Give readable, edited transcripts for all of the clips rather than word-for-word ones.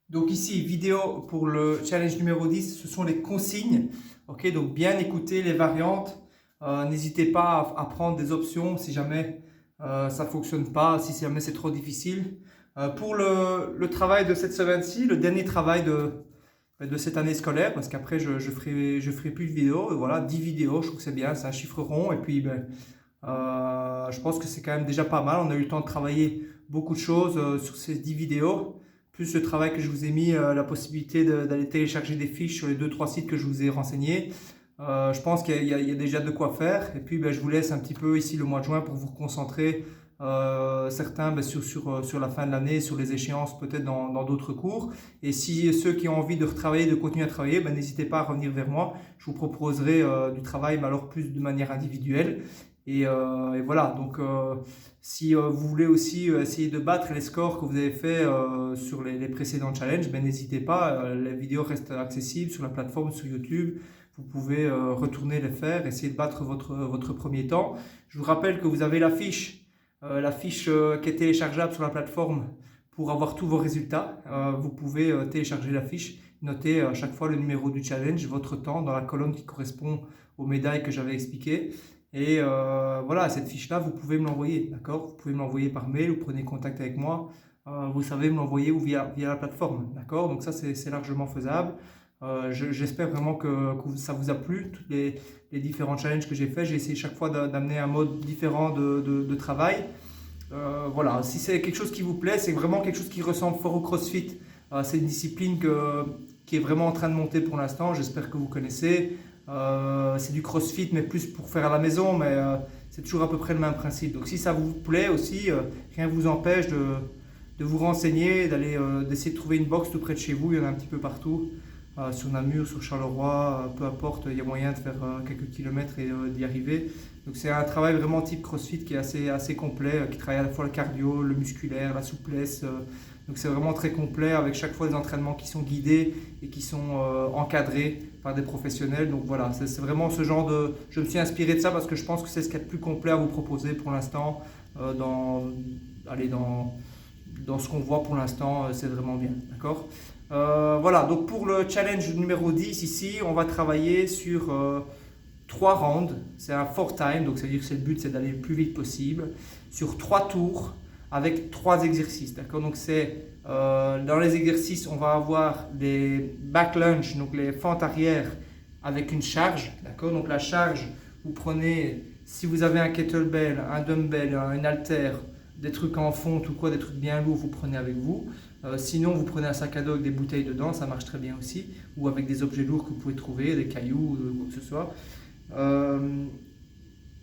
Donc ici, vidéo pour le challenge numéro 10, ce sont les consignes. Ok, donc bien écouter les variantes. N'hésitez pas à prendre des options si jamais ça ne fonctionne pas, si jamais c'est trop difficile. Pour le travail de cette semaine-ci, le dernier travail de cette année scolaire, parce qu'après je ferai plus de vidéos. Et voilà, 10 vidéos, je trouve que c'est bien, c'est un chiffre rond. Et puis je pense que c'est quand même déjà pas mal. On a eu le temps de travailler beaucoup de choses sur ces 10 vidéos. Plus le travail que je vous ai mis, la possibilité d'aller télécharger des fiches sur les 2-3 sites que je vous ai renseignés. Je pense qu'il y a déjà de quoi faire. Et puis je vous laisse un petit peu ici le mois de juin pour vous concentrer certains sur la fin de l'année, sur les échéances peut-être dans d'autres cours. Et si ceux qui ont envie de retravailler, de continuer à travailler, n'hésitez pas à revenir vers moi. Je vous proposerai du travail, mais alors plus de manière individuelle. Et voilà, donc si vous voulez aussi essayer de battre les scores que vous avez fait sur les précédents challenges, n'hésitez pas, les vidéos restent accessibles sur la plateforme, sur YouTube. Vous pouvez retourner les faire, essayer de battre votre premier temps. Je vous rappelle que vous avez la fiche qui est téléchargeable sur la plateforme pour avoir tous vos résultats. Vous pouvez télécharger la fiche, noter à chaque fois le numéro du challenge, votre temps dans la colonne qui correspond aux médailles que j'avais expliquées. Et voilà, cette fiche-là, vous pouvez me l'envoyer, d'accord? Vous pouvez me l'envoyer par mail ou prenez contact avec moi. Vous savez me l'envoyer ou via la plateforme, d'accord? Donc ça, c'est largement faisable. J'espère vraiment que ça vous a plu, tous les différents challenges que j'ai faits. J'ai essayé chaque fois d'amener un mode différent de travail. Voilà, si c'est quelque chose qui vous plaît, c'est vraiment quelque chose qui ressemble fort au CrossFit. C'est une discipline qui est vraiment en train de monter pour l'instant. J'espère que vous connaissez. C'est du CrossFit, mais plus pour faire à la maison, mais c'est toujours à peu près le même principe. Donc si ça vous plaît aussi, rien ne vous empêche de vous renseigner, d'essayer de trouver une box tout près de chez vous. Il y en a un petit peu partout, sur Namur, sur Charleroi, peu importe, il y a moyen de faire quelques kilomètres et d'y arriver. Donc c'est un travail vraiment type CrossFit qui est assez complet, qui travaille à la fois le cardio, le musculaire, la souplesse. Donc c'est vraiment très complet avec chaque fois des entraînements qui sont guidés et qui sont encadrés par des professionnels. Donc voilà, c'est vraiment ce genre de... Je me suis inspiré de ça parce que je pense que c'est ce qu'il y a de plus complet à vous proposer pour l'instant. Dans ce qu'on voit pour l'instant, c'est vraiment bien. D'accord? Voilà, donc pour le challenge numéro 10 ici, on va travailler sur 3 rounds. C'est un 4 time, donc ça veut dire que le but c'est d'aller le plus vite possible. Sur 3 tours avec 3 exercices. D'accord? Donc dans les exercices, on va avoir des back lunge, donc les fentes arrière avec une charge. D'accord? Donc la charge, vous prenez, si vous avez un kettlebell, un dumbbell, une haltère, des trucs en fonte ou quoi, des trucs bien lourds, vous prenez avec vous. Sinon, vous prenez un sac à dos avec des bouteilles dedans, ça marche très bien aussi. Ou avec des objets lourds que vous pouvez trouver, des cailloux, quoi que ce soit.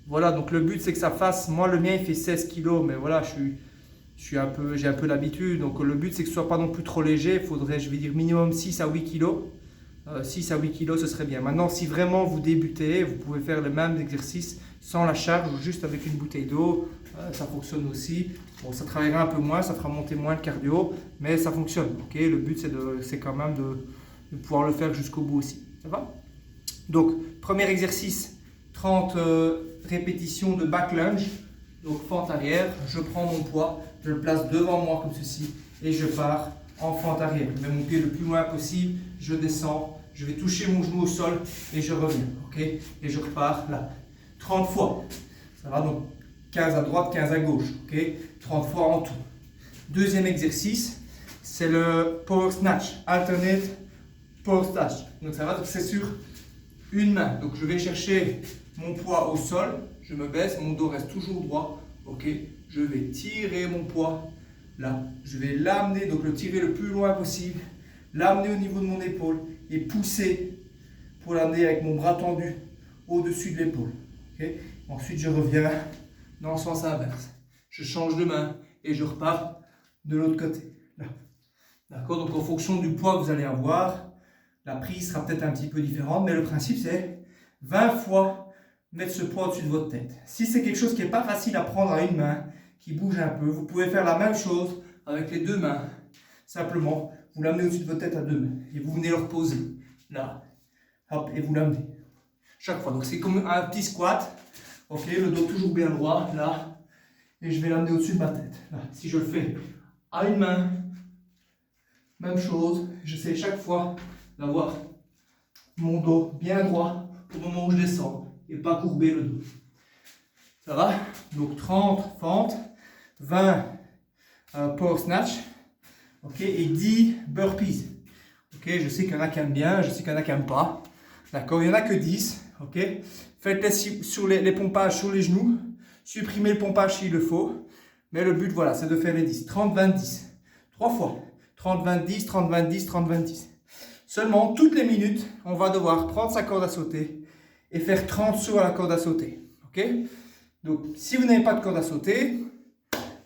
Voilà, donc le but c'est que ça fasse, moi le mien il fait 16 kg, mais voilà, j'ai un peu l'habitude, donc le but c'est que ce soit pas non plus trop léger, il faudrait, je vais dire, minimum 6 à 8 kg. 6 à 8 kg ce serait bien. Maintenant, si vraiment vous débutez, vous pouvez faire le même exercice sans la charge ou juste avec une bouteille d'eau, ça fonctionne aussi. Bon, ça travaillera un peu moins, ça fera monter moins le cardio, mais ça fonctionne. Ok, le but c'est quand même de pouvoir le faire jusqu'au bout aussi. Ça va? Donc, premier exercice, 30 répétitions de back lunge. Donc, fente arrière, je prends mon poids, je le place devant moi comme ceci et je pars en fente arrière. Je mets mon pied le plus loin possible, je descends, je vais toucher mon genou au sol et je reviens. Ok? Et je repars là. 30 fois. Ça va donc 15 à droite, 15 à gauche. Ok? 30 fois en tout. Deuxième exercice, c'est le power snatch. Alternate power snatch. Donc ça va, donc c'est sur une main. Donc je vais chercher mon poids au sol, je me baisse, mon dos reste toujours droit. Ok, je vais tirer mon poids là, je vais l'amener, donc le tirer le plus loin possible, l'amener au niveau de mon épaule et pousser pour l'amener avec mon bras tendu au-dessus de l'épaule. Okay. Ensuite je reviens dans le sens inverse. Je change de main et je repars de l'autre côté. D'accord, donc en fonction du poids que vous allez avoir, la prise sera peut-être un petit peu différente, mais le principe c'est 20 fois mettre ce poids au-dessus de votre tête. Si c'est quelque chose qui n'est pas facile à prendre à une main, qui bouge un peu, vous pouvez faire la même chose avec les deux mains. Simplement, vous l'amenez au-dessus de votre tête à deux mains et vous venez le reposer là, hop, et vous l'amenez. Chaque fois, donc c'est comme un petit squat, ok, le dos toujours bien droit, là, et je vais l'amener au-dessus de ma tête. Là. Si je le fais à une main, Même chose, j'essaie chaque fois d'avoir mon dos bien droit au moment où je descends et pas courber le dos. Ça va? Donc 30 fentes, 20 power snatch, ok, et 10 burpees. Ok, je sais qu'il y en a qui aiment bien, je sais qu'il y en a qui n'aiment pas. D'accord, il n'y en a que 10. Ok, faites-les sur les pompages sur les genoux. Supprimez le pompage s'il le faut. Mais le but, voilà, c'est de faire les 10. 30, 20, 10. 3 fois. 30, 20, 10, 30, 20, 10, 30, 20, 10. Seulement, toutes les minutes, on va devoir prendre sa corde à sauter et faire 30 sauts à la corde à sauter. Ok? Donc, si vous n'avez pas de corde à sauter,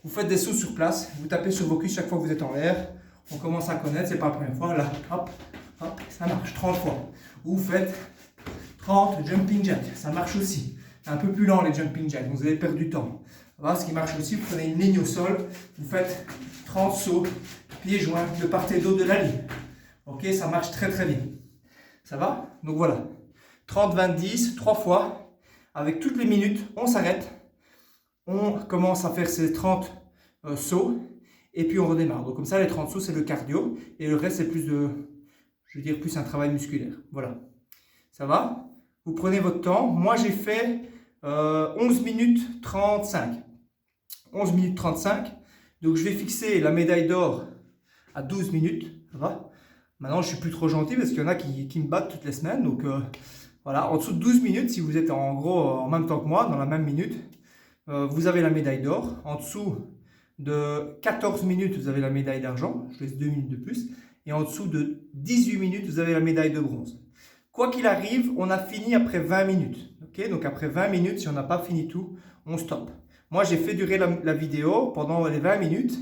vous faites des sauts sur place. Vous tapez sur vos cuisses chaque fois que vous êtes en l'air. On commence à connaître, c'est pas la première fois. Là, hop, hop, ça marche 30 fois. Ou vous faites 30 jumping jacks, ça marche aussi. C'est un peu plus lent les jumping jacks, donc vous allez perdre du temps. Voilà, ce qui marche aussi, vous prenez une ligne au sol, vous faites 30 sauts, pieds joints de part et d'autre de la ligne. Ok, ça marche très très bien. Ça va? Donc voilà, 30, 20, 10, 3 fois. Avec toutes les minutes, on s'arrête. On commence à faire ces 30 sauts. Et puis on redémarre. Donc comme ça, les 30 sauts, c'est le cardio. Et le reste, c'est plus de, je veux dire, plus un travail musculaire. Voilà. Ça va? Vous prenez votre temps. Moi, j'ai fait 11 minutes 35. 11 minutes 35. Donc je vais fixer la médaille d'or à 12 minutes. Ça va? Maintenant, je suis plus trop gentil parce qu'il y en a qui me battent toutes les semaines. Donc voilà, en dessous de 12 minutes, si vous êtes en gros en même temps que moi, dans la même minute, vous avez la médaille d'or. En dessous de 14 minutes, vous avez la médaille d'argent. Je laisse 2 minutes de plus. Et en dessous de 18 minutes, vous avez la médaille de bronze. Quoi qu'il arrive, on a fini après 20 minutes. Okay, donc après 20 minutes, si on n'a pas fini tout, on stoppe. Moi, j'ai fait durer la vidéo pendant les 20 minutes.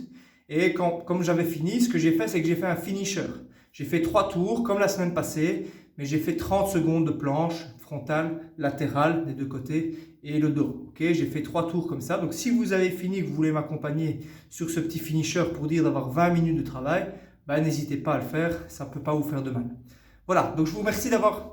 Et comme j'avais fini, ce que j'ai fait, c'est que j'ai fait un finisher. J'ai fait 3 tours, comme la semaine passée, mais j'ai fait 30 secondes de planche frontale, latérale, des deux côtés, et le dos. Okay, j'ai fait 3 tours comme ça. Donc, si vous avez fini, que vous voulez m'accompagner sur ce petit finisher pour dire d'avoir 20 minutes de travail, ben, n'hésitez pas à le faire, ça ne peut pas vous faire de mal. Voilà, donc je vous remercie d'avoir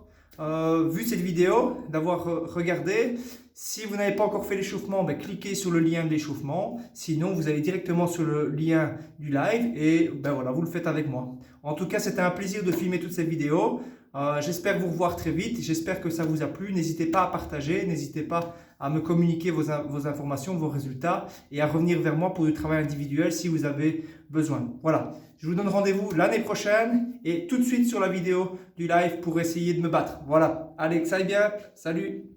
vu cette vidéo, d'avoir regardé. Si vous n'avez pas encore fait l'échauffement, ben, cliquez sur le lien de l'échauffement. Sinon, vous allez directement sur le lien du live et ben, voilà, vous le faites avec moi. En tout cas, c'était un plaisir de filmer toutes ces vidéos. J'espère vous revoir très vite. J'espère que ça vous a plu. N'hésitez pas à partager, n'hésitez pas à me communiquer vos informations, vos résultats et à revenir vers moi pour du travail individuel si vous avez besoin. Voilà, je vous donne rendez-vous l'année prochaine et tout de suite sur la vidéo du live pour essayer de me battre. Voilà, allez, que ça aille bien. Salut!